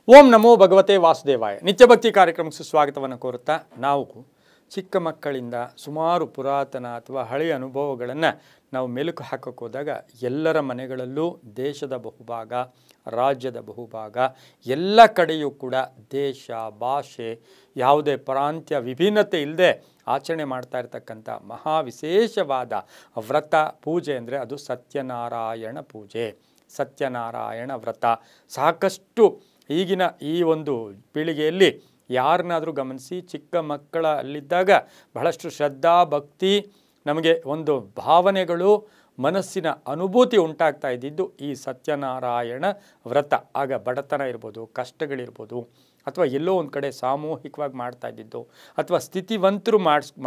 ಓಂ ನಮೋ ಭಗವತೆ ವಾಸುದೇವಾಯ. ನಿತ್ಯಭಕ್ತಿ ಕಾರ್ಯಕ್ರಮಕ್ಕೆ ಸುಸ್ವಾಗತವನ್ನು ಕೋರುತ್ತಾ, ನಾವು ಚಿಕ್ಕ ಮಕ್ಕಳಿಂದ ಸುಮಾರು ಪುರಾತನ ಅಥವಾ ಹಳೆಯ ಅನುಭವಗಳನ್ನು ನಾವು ಮೆಲುಕು ಹಾಕೋಕೆ ಹೋದಾಗ ಎಲ್ಲರ ಮನೆಗಳಲ್ಲೂ ದೇಶದ ಬಹುಭಾಗ, ರಾಜ್ಯದ ಬಹುಭಾಗ, ಎಲ್ಲ ಕಡೆಯೂ ಕೂಡ ದೇಶ, ಭಾಷೆ, ಯಾವುದೇ ಪ್ರಾಂತ್ಯ ವಿಭಿನ್ನತೆ ಇಲ್ಲದೆ ಆಚರಣೆ ಮಾಡ್ತಾ ಇರ್ತಕ್ಕಂಥ ಮಹಾ ವಿಶೇಷವಾದ ವ್ರತ ಪೂಜೆ ಅಂದರೆ ಅದು ಸತ್ಯನಾರಾಯಣ ಪೂಜೆ, ಸತ್ಯನಾರಾಯಣ ವ್ರತ. ಸಾಕಷ್ಟು ಈಗಿನ ಈ ಒಂದು ಪೀಳಿಗೆಯಲ್ಲಿ ಯಾರನ್ನಾದರೂ ಗಮನಿಸಿ, ಚಿಕ್ಕ ಮಕ್ಕಳಲ್ಲಿದ್ದಾಗ ಬಹಳಷ್ಟು ಶ್ರದ್ಧಾ ಭಕ್ತಿ, ನಮಗೆ ಒಂದು ಭಾವನೆಗಳು, ಮನಸ್ಸಿನ ಅನುಭೂತಿ ಉಂಟಾಗ್ತಾ ಇದ್ದಿದ್ದು ಈ ಸತ್ಯನಾರಾಯಣ ವ್ರತ. ಆಗ ಬಡತನ ಇರ್ಬೋದು, ಕಷ್ಟಗಳಿರ್ಬೋದು, ಅಥವಾ ಎಲ್ಲೋ ಒಂದು ಕಡೆ ಸಾಮೂಹಿಕವಾಗಿ ಮಾಡ್ತಾ ಇದ್ದಿದ್ದು, ಅಥವಾ ಸ್ಥಿತಿವಂತರು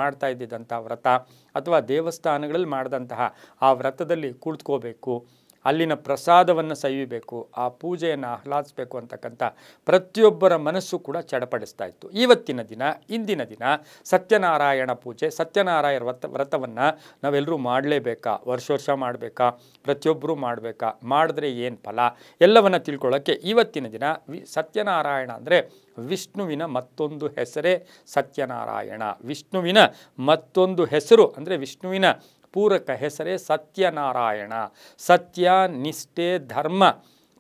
ಮಾಡ್ತಾ ಇದ್ದಿದ್ದಂಥ ವ್ರತ, ಅಥವಾ ದೇವಸ್ಥಾನಗಳಲ್ಲಿ ಮಾಡಿದಂತಹ ಆ ವ್ರತದಲ್ಲಿ ಕುಳಿತುಕೋಬೇಕು, ಅಲ್ಲಿನ ಪ್ರಸಾದವನ್ನು ಸವಿಬೇಕು, ಆ ಪೂಜೆಯನ್ನು ಆಹ್ಲಾದಿಸಬೇಕು ಅಂತಕ್ಕಂಥ ಪ್ರತಿಯೊಬ್ಬರ ಮನಸ್ಸು ಕೂಡ ಚಡಪಡಿಸ್ತಾ ಇತ್ತು. ಇವತ್ತಿನ ದಿನ, ಇಂದಿನ ದಿನ ಸತ್ಯನಾರಾಯಣ ಪೂಜೆ, ಸತ್ಯನಾರಾಯಣ ವ್ರತವನ್ನು ನಾವೆಲ್ಲರೂ ಮಾಡಲೇಬೇಕಾ, ವರ್ಷ ಮಾಡಬೇಕಾ, ಪ್ರತಿಯೊಬ್ಬರೂ ಮಾಡಬೇಕಾ, ಮಾಡಿದ್ರೆ ಏನು ಫಲ, ಎಲ್ಲವನ್ನು ತಿಳ್ಕೊಳ್ಳೋಕ್ಕೆ ಇವತ್ತಿನ ದಿನ ಸತ್ಯನಾರಾಯಣ ಅಂದರೆ ವಿಷ್ಣುವಿನ ಮತ್ತೊಂದು ಹೆಸರೇ ಸತ್ಯನಾರಾಯಣ. ವಿಷ್ಣುವಿನ ಮತ್ತೊಂದು ಹೆಸರು ಅಂದರೆ ವಿಷ್ಣುವಿನ ಪೂರಕ ಹೆಸರೇ ಸತ್ಯನಾರಾಯಣ. ಸತ್ಯ, ನಿಷ್ಠೆ, ಧರ್ಮ.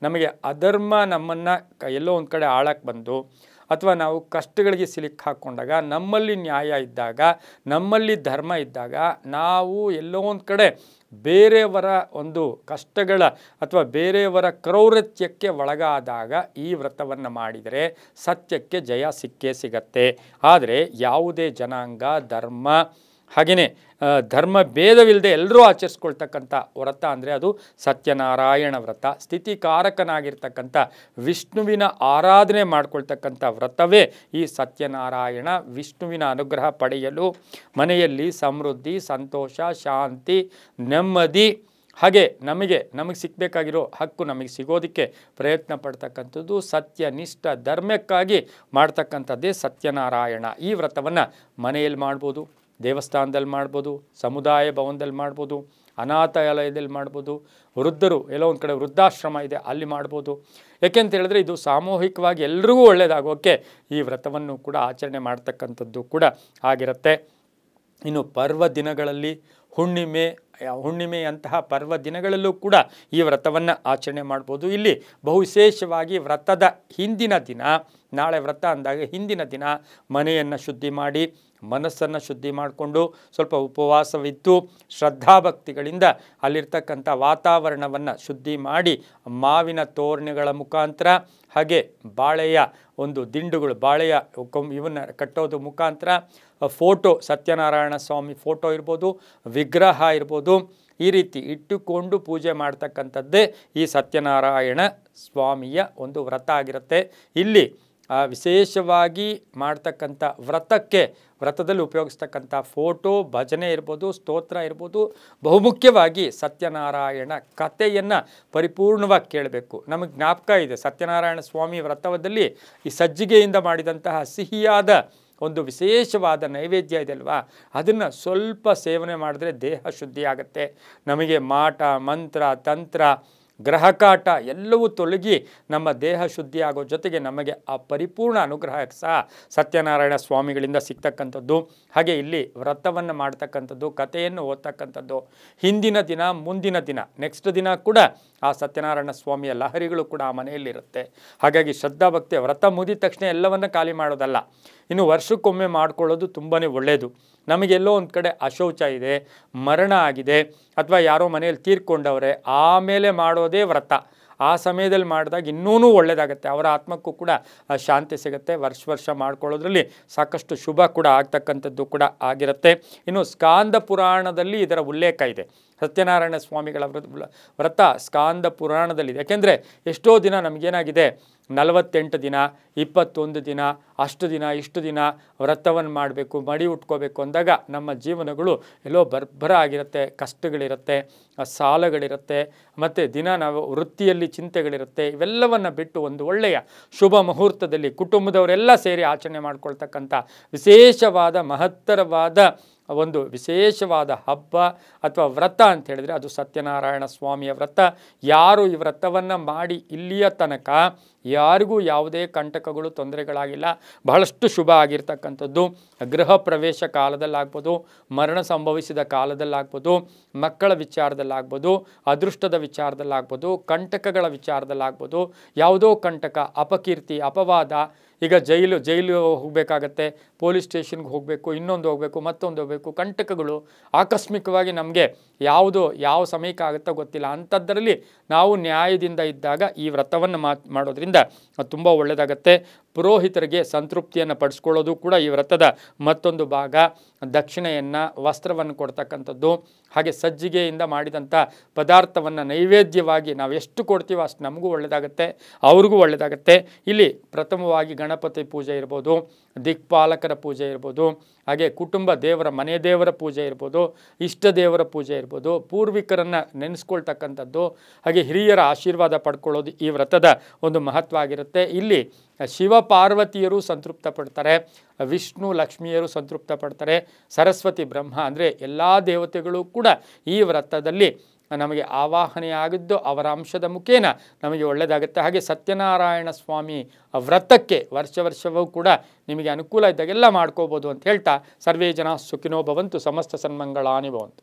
ನಮಗೆ ಅಧರ್ಮ ನಮ್ಮನ್ನು ಎಲ್ಲೋ ಒಂದು ಕಡೆ ಆಳಕ್ಕೆ ಬಂದು, ಅಥವಾ ನಾವು ಕಷ್ಟಗಳಿಗೆ ಸಿಲುಕಿ ಹಾಕ್ಕೊಂಡಾಗ, ನಮ್ಮಲ್ಲಿ ನ್ಯಾಯ ಇದ್ದಾಗ, ನಮ್ಮಲ್ಲಿ ಧರ್ಮ ಇದ್ದಾಗ, ನಾವು ಎಲ್ಲೋ ಒಂದು ಕಡೆ ಬೇರೆಯವರ ಒಂದು ಕಷ್ಟಗಳ ಅಥವಾ ಬೇರೆಯವರ ಕ್ರೌರತ್ಯಕ್ಕೆ ಒಳಗಾದಾಗ ಈ ವ್ರತವನ್ನು ಮಾಡಿದರೆ ಸತ್ಯಕ್ಕೆ ಜಯ ಸಿಕ್ಕೇ ಸಿಗತ್ತೆ. ಆದರೆ ಯಾವುದೇ ಜನಾಂಗ, ಧರ್ಮ, ಹಾಗೆಯೇ ಧರ್ಮ ಭೇದವಿಲ್ಲದೆ ಎಲ್ಲರೂ ಆಚರಿಸ್ಕೊಳ್ತಕ್ಕಂಥ ವ್ರತ ಅಂದರೆ ಅದು ಸತ್ಯನಾರಾಯಣ ವ್ರತ. ಸ್ಥಿತಿಕಾರಕನಾಗಿರ್ತಕ್ಕಂಥ ವಿಷ್ಣುವಿನ ಆರಾಧನೆ ಮಾಡ್ಕೊಳ್ತಕ್ಕಂಥ ವ್ರತವೇ ಈ ಸತ್ಯನಾರಾಯಣ. ವಿಷ್ಣುವಿನ ಅನುಗ್ರಹ ಪಡೆಯಲು ಮನೆಯಲ್ಲಿ ಸಮೃದ್ಧಿ, ಸಂತೋಷ, ಶಾಂತಿ, ನೆಮ್ಮದಿ, ಹಾಗೆ ನಮಗೆ ಸಿಗಬೇಕಾಗಿರೋ ಹಕ್ಕು ನಮಗೆ ಸಿಗೋದಕ್ಕೆ ಪ್ರಯತ್ನ ಪಡ್ತಕ್ಕಂಥದ್ದು ಸತ್ಯನಿಷ್ಠ ಧರ್ಮಕ್ಕಾಗಿ ಮಾಡ್ತಕ್ಕಂಥದ್ದೇ ಸತ್ಯನಾರಾಯಣ. ಈ ವ್ರತವನ್ನು ಮನೆಯಲ್ಲಿ ಮಾಡ್ಬೋದು, ದೇವಸ್ಥಾನದಲ್ಲಿ ಮಾಡ್ಬೋದು, ಸಮುದಾಯ ಭವನದಲ್ಲಿ ಮಾಡ್ಬೋದು, ಅನಾಥಾಲಯದಲ್ಲಿ ಮಾಡ್ಬೋದು, ವೃದ್ಧರು ಎಲ್ಲೋ ಒಂದು ಕಡೆ ವೃದ್ಧಾಶ್ರಮ ಇದೆ ಅಲ್ಲಿ ಮಾಡ್ಬೋದು. ಯಾಕೆಂತ ಹೇಳಿದ್ರೆ ಇದು ಸಾಮೂಹಿಕವಾಗಿ ಎಲ್ರಿಗೂ ಒಳ್ಳೆಯದಾಗೋಕ್ಕೆ ಈ ವ್ರತವನ್ನು ಕೂಡ ಆಚರಣೆ ಮಾಡ್ತಕ್ಕಂಥದ್ದು ಕೂಡ ಆಗಿರುತ್ತೆ. ಇನ್ನು ಪರ್ವ ದಿನಗಳಲ್ಲಿ ಹುಣ್ಣಿಮೆಯಂತಹ ಪರ್ವ ದಿನಗಳಲ್ಲೂ ಕೂಡ ಈ ವ್ರತವನ್ನು ಆಚರಣೆ ಮಾಡ್ಬೋದು. ಇಲ್ಲಿ ಬಹುವಿಶೇಷವಾಗಿ ವ್ರತದ ಹಿಂದಿನ ದಿನ, ನಾಳೆ ವ್ರತ ಅಂದಾಗ ಹಿಂದಿನ ದಿನ ಮನೆಯನ್ನು ಶುದ್ಧಿ ಮಾಡಿ, ಮನಸ್ಸನ್ನು ಶುದ್ಧಿ ಮಾಡಿಕೊಂಡು, ಸ್ವಲ್ಪ ಉಪವಾಸವಿದ್ದು ಶ್ರದ್ಧಾಭಕ್ತಿಗಳಿಂದ ಅಲ್ಲಿರ್ತಕ್ಕಂಥ ವಾತಾವರಣವನ್ನು ಶುದ್ಧಿ ಮಾಡಿ, ಮಾವಿನ ತೋರಣಗಳ ಮುಖಾಂತರ, ಹಾಗೆ ಬಾಳೆಯ ಒಂದು ದಿಂಡುಗಳು, ಬಾಳೆಯ ಇವನ್ನ ಕಟ್ಟೋದು ಮುಖಾಂತರ, ಫೋಟೋ, ಸತ್ಯನಾರಾಯಣ ಸ್ವಾಮಿ ಫೋಟೋ ಇರ್ಬೋದು, ವಿಗ್ರಹ ಇರ್ಬೋದು, ಈ ರೀತಿ ಇಟ್ಟುಕೊಂಡು ಪೂಜೆ ಮಾಡ್ತಕ್ಕಂಥದ್ದೇ ಈ ಸತ್ಯನಾರಾಯಣ ಸ್ವಾಮಿಯ ಒಂದು ವ್ರತ ಆಗಿರುತ್ತೆ. ಇಲ್ಲಿ ವಿಶೇಷವಾಗಿ ಮಾಡ್ತಕ್ಕಂಥ ವ್ರತದಲ್ಲಿ ಉಪಯೋಗಿಸ್ತಕ್ಕಂಥ ಫೋಟೋ, ಭಜನೆ ಇರ್ಬೋದು, ಸ್ತೋತ್ರ ಇರ್ಬೋದು, ಬಹುಮುಖ್ಯವಾಗಿ ಸತ್ಯನಾರಾಯಣ ಕಥೆಯನ್ನು ಪರಿಪೂರ್ಣವಾಗಿ ಕೇಳಬೇಕು. ನಮಗೆ ಜ್ಞಾಪಕ ಇದೆ, ಸತ್ಯನಾರಾಯಣ ಸ್ವಾಮಿ ವ್ರತದಲ್ಲಿ ಈ ಸಜ್ಜಿಗೆಯಿಂದ ಮಾಡಿದಂತಹ ಸಿಹಿಯಾದ ಒಂದು ವಿಶೇಷವಾದ ನೈವೇದ್ಯ ಇದೆ ಅಲ್ವಾ, ಅದನ್ನು ಸ್ವಲ್ಪ ಸೇವನೆ ಮಾಡಿದ್ರೆ ದೇಹ ಶುದ್ಧಿ ಆಗುತ್ತೆ. ನಮಗೆ ಮಾಟ, ಮಂತ್ರ, ತಂತ್ರ, ಗ್ರಹಕಾಟ ಎಲ್ಲವೂ ತೊಲಗಿ ನಮ್ಮ ದೇಹ ಶುದ್ಧಿ ಆಗೋ ಜೊತೆಗೆ ನಮಗೆ ಆ ಪರಿಪೂರ್ಣ ಅನುಗ್ರಹ ಸಹ ಸತ್ಯನಾರಾಯಣ ಸ್ವಾಮಿಗಳಿಂದ ಸಿಗ್ತಕ್ಕಂಥದ್ದು. ಹಾಗೆ ಇಲ್ಲಿ ವ್ರತವನ್ನು ಮಾಡ್ತಕ್ಕಂಥದ್ದು, ಕಥೆಯನ್ನು ಓದ್ತಕ್ಕಂಥದ್ದು, ಹಿಂದಿನ ದಿನ, ಮುಂದಿನ ದಿನ, ನೆಕ್ಸ್ಟ್ ದಿನ ಕೂಡ ಆ ಸತ್ಯನಾರಾಯಣ ಸ್ವಾಮಿಯ ಲಹರಿಗಳು ಕೂಡ ಆ ಮನೆಯಲ್ಲಿರುತ್ತೆ. ಹಾಗಾಗಿ ಶ್ರದ್ಧಾಭಕ್ತಿ ವ್ರತ ಮುಗಿದ ತಕ್ಷಣ ಎಲ್ಲವನ್ನು ಖಾಲಿ ಮಾಡೋದಲ್ಲ, ಇನ್ನು ವರ್ಷಕ್ಕೊಮ್ಮೆ ಮಾಡ್ಕೊಳ್ಳೋದು ತುಂಬಾ ಒಳ್ಳೆಯದು. ನಮಗೆಲ್ಲೋ ಒಂದು ಕಡೆ ಅಶೌಚ ಇದೆ, ಮರಣ ಆಗಿದೆ, ಅಥವಾ ಯಾರೋ ಮನೆಯಲ್ಲಿ ತೀರ್ಕೊಂಡವ್ರೆ, ಆಮೇಲೆ ಮಾಡೋದೇ ವ್ರತ. ಆ ಸಮಯದಲ್ಲಿ ಮಾಡಿದಾಗ ಇನ್ನೂ ಒಳ್ಳೆಯದಾಗುತ್ತೆ, ಅವರ ಆತ್ಮಕ್ಕೂ ಕೂಡ ಶಾಂತಿ ಸಿಗುತ್ತೆ. ವರ್ಷ ಮಾಡ್ಕೊಳ್ಳೋದ್ರಲ್ಲಿ ಸಾಕಷ್ಟು ಶುಭ ಕೂಡ ಆಗ್ತಕ್ಕಂಥದ್ದು ಕೂಡ ಆಗಿರುತ್ತೆ. ಇನ್ನು ಸ್ಕಾಂದ ಪುರಾಣದಲ್ಲಿ ಇದರ ಉಲ್ಲೇಖ ಇದೆ. ಸತ್ಯನಾರಾಯಣ ಸ್ವಾಮಿಗಳ ವ್ರತ ಸ್ಕಾಂದ ಪುರಾಣದಲ್ಲಿದೆ. ಯಾಕೆಂದರೆ ಎಷ್ಟೋ ದಿನ ನಮಗೇನಾಗಿದೆ, 48 ದಿನ, 21 ದಿನ, ಅಷ್ಟು ದಿನ, ಇಷ್ಟು ದಿನ ವ್ರತವನ್ನು ಮಾಡಬೇಕು, ಮಡಿ ಉಟ್ಕೋಬೇಕು ಅಂದಾಗ ನಮ್ಮ ಜೀವನಗಳು ಎಲ್ಲೋ ಬರ್ಬರ ಆಗಿರುತ್ತೆ, ಕಷ್ಟಗಳಿರುತ್ತೆ, ಸಾಲಗಳಿರುತ್ತೆ, ಮತ್ತು ದಿನ ನಾವು ವೃತ್ತಿಯಲ್ಲಿ ಚಿಂತೆಗಳಿರುತ್ತೆ. ಇವೆಲ್ಲವನ್ನು ಬಿಟ್ಟು ಒಂದು ಒಳ್ಳೆಯ ಶುಭ ಮುಹೂರ್ತದಲ್ಲಿ ಕುಟುಂಬದವರೆಲ್ಲ ಸೇರಿ ಆಚರಣೆ ಮಾಡ್ಕೊಳ್ತಕ್ಕಂಥ ವಿಶೇಷವಾದ ಮಹತ್ತರವಾದ ಒಂದು ವಿಶೇಷವಾದ ಹಬ್ಬ ಅಥವಾ ವ್ರತ ಅಂತ ಹೇಳಿದರೆ ಅದು ಸತ್ಯನಾರಾಯಣ ಸ್ವಾಮಿಯ ವ್ರತ. ಯಾರು ಈ ವ್ರತವನ್ನು ಮಾಡಿ ಇಲ್ಲಿಯ ತನಕ ಯಾರಿಗೂ ಯಾವುದೇ ಕಂಟಕಗಳು ತೊಂದರೆಗಳಾಗಿಲ್ಲ. ಬಹಳಷ್ಟು ಶುಭ ಆಗಿರ್ತಕ್ಕಂಥದ್ದು. ಗೃಹ ಪ್ರವೇಶ ಕಾಲದಲ್ಲಾಗ್ಬೋದು, ಮರಣ ಸಂಭವಿಸಿದ ಕಾಲದಲ್ಲಾಗ್ಬೋದು, ಮಕ್ಕಳ ವಿಚಾರದಲ್ಲಾಗ್ಬೋದು, ಅದೃಷ್ಟದ ವಿಚಾರದಲ್ಲಾಗ್ಬೋದು, ಕಂಟಕಗಳ ವಿಚಾರದಲ್ಲಾಗ್ಬೋದು. ಯಾವುದೋ ಕಂಟಕ, ಅಪಕೀರ್ತಿ, ಅಪವಾದ, ಈಗ ಜೈಲು ಹೋಗಬೇಕಾಗತ್ತೆ, ಪೊಲೀಸ್ ಸ್ಟೇಷನ್ಗೆ ಹೋಗಬೇಕು, ಇನ್ನೊಂದು ಹೋಗಬೇಕು, ಮತ್ತೊಂದು ಹೋಗಬೇಕು, ಕಂಟಕಗಳು ಆಕಸ್ಮಿಕವಾಗಿ ನಮಗೆ ಯಾವ ಸಮಯಕ್ಕೆ ಆಗುತ್ತೋ ಗೊತ್ತಿಲ್ಲ. ಅಂಥದ್ದರಲ್ಲಿ ನಾವು ನ್ಯಾಯದಿಂದ ಇದ್ದಾಗ ಈ ವ್ರತವನ್ನು ಮಾಡೋದ್ರಿಂದ ತುಂಬ ಒಳ್ಳೆಯದಾಗತ್ತೆ. ಪುರೋಹಿತರಿಗೆ ಸಂತೃಪ್ತಿಯನ್ನು ಪಡಿಸ್ಕೊಳ್ಳೋದು ಕೂಡ ಈ ವ್ರತದ ಮತ್ತೊಂದು ಭಾಗ. ದಕ್ಷಿಣೆಯನ್ನು, ವಸ್ತ್ರವನ್ನು ಕೊಡ್ತಕ್ಕಂಥದ್ದು, ಹಾಗೆ ಸಜ್ಜಿಗೆಯಿಂದ ಮಾಡಿದಂಥ ಪದಾರ್ಥವನ್ನು ನೈವೇದ್ಯವಾಗಿ ನಾವು ಎಷ್ಟು ಕೊಡ್ತೀವೋ ಅಷ್ಟು ನಮಗೂ ಒಳ್ಳೆಯದಾಗತ್ತೆ, ಅವ್ರಿಗೂ ಒಳ್ಳೆಯದಾಗತ್ತೆ. ಇಲ್ಲಿ ಪ್ರಥಮವಾಗಿ ಗಣಪತಿ ಪೂಜೆ ಇರ್ಬೋದು, ದಿಕ್ಪಾಲಕರ ಪೂಜೆ ಇರ್ಬೋದು, ಹಾಗೆ ಕುಟುಂಬ ದೇವರ, ಮನೆ ದೇವರ ಪೂಜೆ ಇರ್ಬೋದು, ಇಷ್ಟ ದೇವರ ಪೂಜೆ ಇರ್ಬೋದು, ಪೂರ್ವಿಕರನ್ನು ನೆನೆಸ್ಕೊಳ್ತಕ್ಕಂಥದ್ದು, ಹಾಗೆ ಹಿರಿಯರ ಆಶೀರ್ವಾದ ಪಡ್ಕೊಳ್ಳೋದು ಈ ವ್ರತದ ಒಂದು ಮಹತ್ವ ಆಗಿರುತ್ತೆ. ಇಲ್ಲಿ ಶಿವ ಪಾರ್ವತಿಯರು ಸಂತೃಪ್ತ ಪಡ್ತಾರೆ, ವಿಷ್ಣು ಲಕ್ಷ್ಮಿಯರು ಸಂತೃಪ್ತ ಪಡ್ತಾರೆ, ಸರಸ್ವತಿ ಬ್ರಹ್ಮ ಅಂದರೆ ಎಲ್ಲ ದೇವತೆಗಳು ಕೂಡ ಈ ವ್ರತದಲ್ಲಿ ನಮಗೆ ಆವಾಹನೆಯಾಗಿದ್ದು ಅವರ ಅಂಶದ ಮುಖೇನ ನಮಗೆ ಒಳ್ಳೆಯದಾಗುತ್ತೆ. ಹಾಗೆ ಸತ್ಯನಾರಾಯಣ ಸ್ವಾಮಿ ವ್ರತಕ್ಕೆ ವರ್ಷವೂ ಕೂಡ ನಿಮಗೆ ಅನುಕೂಲ ಇದ್ದಾಗೆಲ್ಲ ಮಾಡ್ಕೋಬೋದು ಅಂತ ಹೇಳ್ತಾ, ಸರ್ವೇ ಜನ ಸುಖಿನೋ ಭವಂತು, ಸಮಸ್ತ ಸನ್ಮಂಗಳಾನಿ ಭವಂತು.